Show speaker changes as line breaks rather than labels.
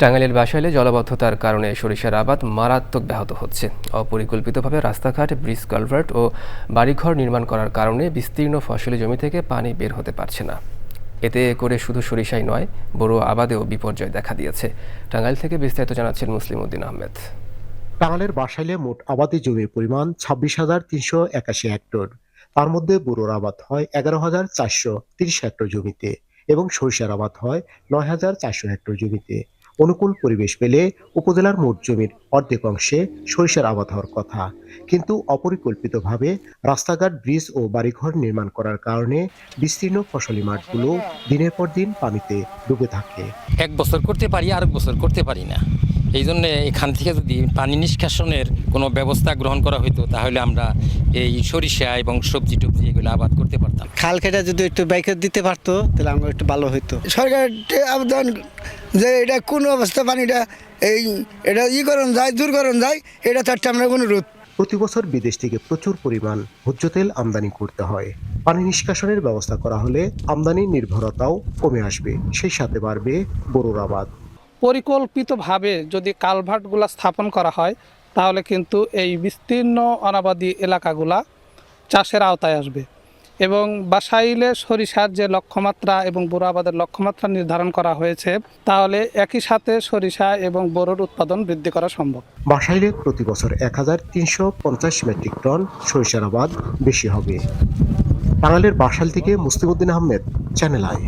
টাঙ্গাইলের বাসাইলে জলাবদ্ধতার কারণে সরিষার আবাদ মারাত্মক ব্যাহত হচ্ছে। অপরিকল্পিতভাবে রাস্তাঘাট, ব্রিজ, কালভার্ট ও বাড়িঘর নির্মাণ করার কারণে বিস্তীর্ণ ফসলি জমি থেকে পানি বের হতে পারছে না। এতে করে শুধু সরিষাই নয়, বড় আবাদেও বিপর্যয় দেখা দিয়েছে। টাঙ্গাইল থেকে বিস্তারিত জানাচ্ছেন মুসলিম উদ্দিন আহমেদ।
টাঙ্গাইলের বাসাইলে মোট আবাদি জমির পরিমাণ 26,381 হেক্টর। তার মধ্যে বোরোর আবাদ হয় 11,430 হেক্টর জমিতে এবং সরিষার আবাদ হয় 9,400 হেক্টর জমিতে। অনুকূল পরিবেশ পেলে উপজেলার মোট জমির অর্ধেক অংশে সরিষার আবাদ হওয়ার কথা, কিন্তু অপরিকল্পিতভাবে রাস্তাঘাট, ব্রিজ ও বাড়িঘর নির্মাণ করার কারণে বিস্তীর্ণ ফসলি মাঠগুলো দিনের পর দিন পানিতে ডুবে থাকে।
এক বছর করতে পারি, আরেক বছর করতে পারি না। এই জন্য এখান থেকে যদি পানি নিষ্কাশনের কোনো ব্যবস্থা গ্রহণ করা হতো, তাহলে আমরা এই সরিষা এবং সবজি টবজি এগুলো আবাদ করতে পারতাম।
খাল কেটে যদি একটু বাইকে দিতে পারতো তাহলে আমরা একটু ভালো হতো।
সরকার আবেদন যে এটা কোন অবস্থা পানিটা এটা দূর করণ যায়, এটা তার আমরা অনুরোধ।
প্রতি বছর বিদেশ থেকে প্রচুর পরিমাণ ভোজ্য তেল আমদানি করতে হয়। পানি নিষ্কাশনের ব্যবস্থা করা হলে আমদানি নির্ভরতাও কমে আসবে, সেই সাথে বাড়বে বোরোর আবাদ।
পরিকল্পিতভাবে যদি কালভার্টগুলো স্থাপন করা হয়, তাহলে কিন্তু এই বিস্তীর্ণ অনাবাদী এলাকাগুলা চাষের আওতায় আসবে এবং বাসাইলে সরিষার যে লক্ষ্যমাত্রা এবং বোরো আবাদের লক্ষ্যমাত্রা নির্ধারণ করা হয়েছে, তাহলে একই সাথে সরিষা এবং বোরোর উৎপাদন বৃদ্ধি করা সম্ভব।
বাসাইলে প্রতি বছর 1,350 মেট্রিক টন সরিষার আবাদ বেশি হবে। টাঙ্গাইলের বাসাইল থেকে মুসলিম উদ্দিন আহমেদ, চ্যানেল আই।